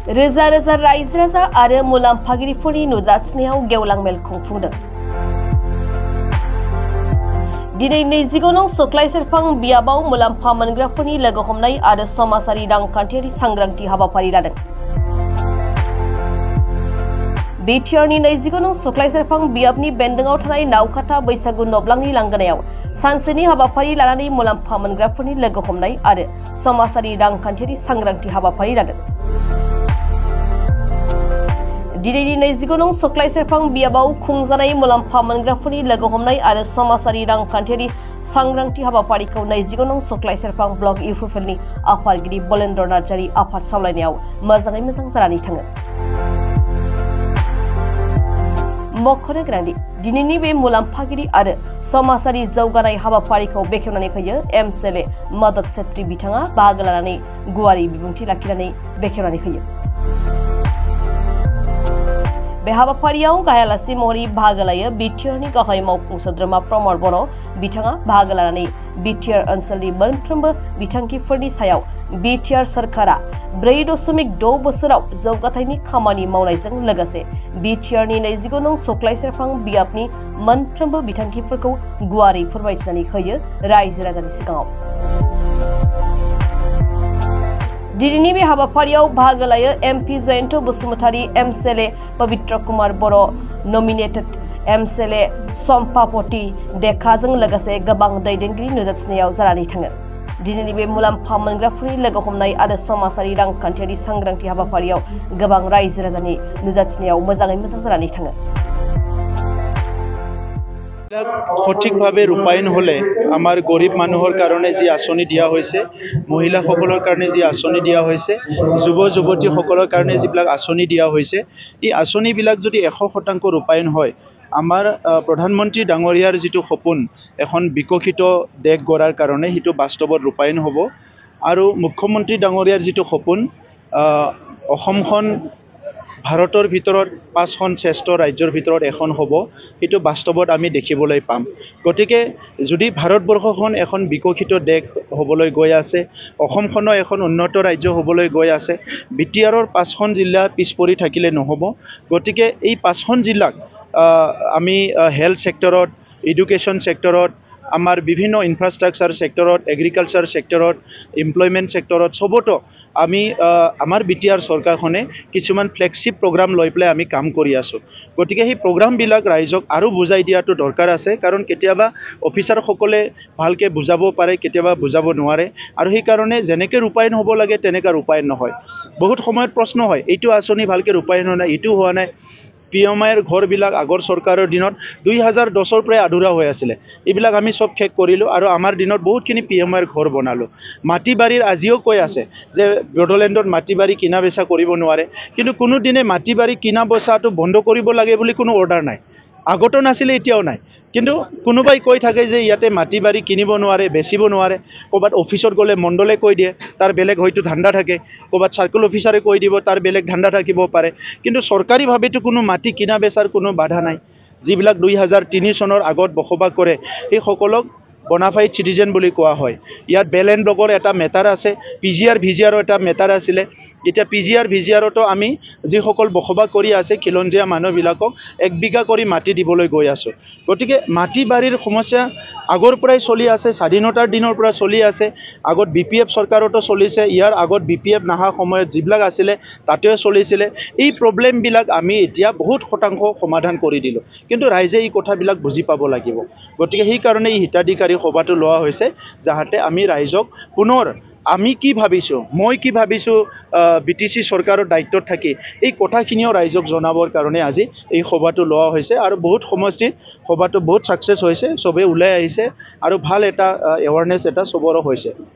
रोजा रोजा रायजो राजा आरो मुलाम्फागिरिफोरनि नुजाथिनायाव गेवलां मेल खुंफुंदों। दिनै 29 नं सुक्लाय सेरफां बियाबाव मुलाम्फा मोनग्राफोरनि लोगो हमनाय आरो समाजारि रांखान्थियारि सांग्रांथि हाबाफारि लादों। बिटिआरनि 29 नं सुक्लाय सेरफां बियाबनि बेन्दोंआव थानाय नावखाथा बैसागु नब्लांनि लांगोनायाव सानसेनि हाबाफारि लानानै मुलाम्फा मोनग्राफोरनि लोगो हमनाय आरो समाजारि रांखान्थियारि सांग्रांथि हाबाफारि लादों। दिनैनि 29 नं सुक्लाय सेरफां बियाबाव खुंजानाय मुलाम्फा मोनग्राफोरनि लोगो हमनाय आरो समाजारि रांखान्थियारि सांग्रांथि हाबाफारिखौ 29 नं सुक्लाय सेरफां ब्लक इउपिएफएलनि आफादगिरि बलेन्द्र नार्जारि आफाद सामलायनायाव मोजाङै मोजां जानानै थाङो। मख'नो गोनांदि दिनैनि बे मुलाम्फागिरि आरो समाजारि जौगानाय हाबाफारिखौ बेखेवनानै होयो एमएलए माधव छेत्री बिथाङा बाहागो लानानै गुवारै बिबुंथि लाखिनानै बेखेवनानै होयो। बे हाबाफारियाव गाहाय आलासि महरै बाहागो लायो बिटिआरनि गाहाय मावफुं सोद्रोमा प्रमद बर' बिथाङा बाहागो लानानै बिटिआर ओनसोलनि मोनफ्रोमबो बिथांखिफोरनि सायाव बिटिआर सरकारा 4.6 बोसोराव जौगाथायनि खामानि मावनायजों लोगोसे बिटिआरनि 29 नं सुक्लाय सेरफां बियाबनि मोनफ्रोमबो बिथांखिफोरखौ गुवारै फोरमायथिनानै होयो रायजो राजानि सिगाङाव। दिनैनि बे हाबाफारियाव बाहागो लायो एमपि जयन्त बसुमतारी, एमएलए पवित्र कुमार बर', नमिनेटेड एमएलए सम्पापति देखाजों लोगोसे गोबां दैदेनगिरि नुजाथिनायाव जानानै थाङो। दिनैनि बे मुलाम्फा मोनग्राफोरनि लोगो हमनाय आरो समाजारि रांखान्थियारि सांग्रांथि हाबाफारियाव गोबां रायजो राजानि नुजाथिनायाव मोजाङै मोजां जानानै थाङो। সঠিকভাৱে ৰূপায়ণ হলে আমাৰ গৰীব মানুহৰ কাৰণে যি আঁচনি দিয়া হৈছে, মহিলাসকলৰ কাৰণে যি আঁচনি দিয়া হৈছে, যুৱ যুৱতীসকলৰ কাৰণে যিবিলাক আঁচনি দিয়া হৈছে, এই আঁচনিবিলাক যদি 100% ৰূপায়ণ হয়, আমাৰ প্ৰধানমন্ত্ৰী ডাঙৰীয়াৰ যিটো সপোন এখন বিকশিত দেশ গঢ়াৰ কাৰণে সেইটো বাস্তৱত ৰূপায়ণ হ'ব। আৰু মুখ্যমন্ত্ৰী ডাঙৰীয়াৰ যিটো সপোন অসমখন ভাৰতৰ ভিতৰত 5খন শ্ৰেষ্ঠ ৰাজ্যৰ ভিতৰত এখন হ'ব, সেইটো বাস্তৱত আমি দেখিবলৈ পাম। গতিকে যদি ভাৰতবৰ্ষখন এখন বিকশিত দেশ হ'বলৈ গৈ আছে, অসমখনো এখন উন্নত ৰাজ্য হ'বলৈ গৈ আছে, বিটিআৰৰ 5খন জিলা পিছ পৰি থাকিলে নহ'ব। গতিকে এই 5খন জিলাক আমি হেল্থ ছেক্টৰত, এডুকেশ্যন ছেক্টৰত, আমাৰ বিভিন্ন ইনফ্ৰাষ্ট্ৰাকচাৰ ছেক্টৰত, এগ্ৰিকালচাৰ ছেক্টৰত, এমপ্লয়মেণ্ট ছেক্টৰত সবতো আমি আমাৰ বিটিআৰ চৰকাৰখনে কিছুমান ফ্লেগশ্বিপ প্ৰগ্ৰাম লৈ পেলাই আমি কাম কৰি আছোঁ। গতিকে সেই প্ৰগ্ৰামবিলাক ৰাইজক আৰু বুজাই দিয়াটো দৰকাৰ আছে, কাৰণ কেতিয়াবা অফিচাৰসকলে ভালকৈ বুজাব পাৰে, কেতিয়াবা বুজাব নোৱাৰে, আৰু সেইকাৰণে যেনেকৈ ৰূপায়ণ হ'ব লাগে তেনেকৈ ৰূপায়ণ নহয়। বহুত সময়ত প্ৰশ্ন হয়, এইটো আঁচনি ভালকৈ ৰূপায়ণ হোৱা নাই, এইটো হোৱা নাই। পিএমআইৰ ঘৰবিলাক আগৰ চৰকাৰৰ দিনত 2010ৰ পৰাই আধৰুৱা হৈ আছিলে, এইবিলাক আমি চব শেষ কৰিলোঁ আৰু আমাৰ দিনত বহুতখিনি পিএমআইৰ ঘৰ বনালোঁ। মাটি বাৰীৰ আজিও কৈ আছে যে বড়োলেণ্ডত মাটি বাৰী কিনা বেচা কৰিব নোৱাৰে, কিন্তু কোনোদিনে মাটি বাৰী কিনা বেচাটো বন্ধ কৰিব লাগে বুলি কোনো অৰ্ডাৰ নাই, আগতো নাছিলে এতিয়াও নাই। কিন্তু কোনোবাই কৈ থাকে যে ইয়াতে মাটি বাৰী কিনিব নোৱাৰে, বেচিব নোৱাৰে। ক'ৰবাত অফিচত গ'লে মণ্ডলে কৈ দিয়ে, তাৰ বেলেগ হয়তো ধান্দা থাকে, ক'ৰবাত চাৰ্কল অফিচাৰে কৈ দিব, তাৰ বেলেগ ধান্দা থাকিব পাৰে। কিন্তু চৰকাৰীভাৱেতো কোনো মাটি কিনা বেচাৰ কোনো বাধা নাই। যিবিলাক 2003 চনৰ আগত বসবাস কৰে সেইসকলক বনাফাইড চিটিজেন বুলি কোৱা হয়। ইয়াত বেল এণ্ড ব্লকৰ এটা মেটাৰ আছে, পিজিআৰ ভিজিআৰৰ এটা মেটাৰ আছিলে। এতিয়া পিজিআৰ ভিজিআৰতো আমি যিসকল বসবাস কৰি আছে খিলঞ্জীয়া মানুহবিলাকক 1 বিঘা কৰি মাটি দিবলৈ গৈ আছোঁ। গতিকে মাটি বাৰীৰ সমস্যা আগৰ পৰাই চলি আছে, স্বাধীনতাৰ দিনৰ পৰা চলি আছে। আগত বিপিএফ চৰকাৰতো চলিছে, ইয়াৰ আগত বিপিএফ নহা সময়ত যিবিলাক আছিলে তাতেও চলিছিলে। এই প্ৰব্লেমবিলাক আমি এতিয়া বহুত শতাংশ সমাধান কৰি দিলোঁ, কিন্তু ৰাইজে এই কথাবিলাক বুজি পাব লাগিব। গতিকে সেইকাৰণে এই হিতাধিকাৰী সভাটো লোৱা হৈছে, যাতে আমি ৰাইজক পুনৰ আমি কি ভাবিছোঁ, মই কি ভাবিছোঁ বিটিচি চৰকাৰৰ দায়িত্বত থাকি এই কথাখিনিও ৰাইজক জনাবৰ কাৰণে আজি এই সভাটো লোৱা হৈছে। আৰু বহুত সমষ্টিত সভাটো বহুত ছাকচেছ হৈছে, চবেই ওলাই আহিছে আৰু ভাল এটা এৱাৰনেছ এটা চবৰো হৈছে।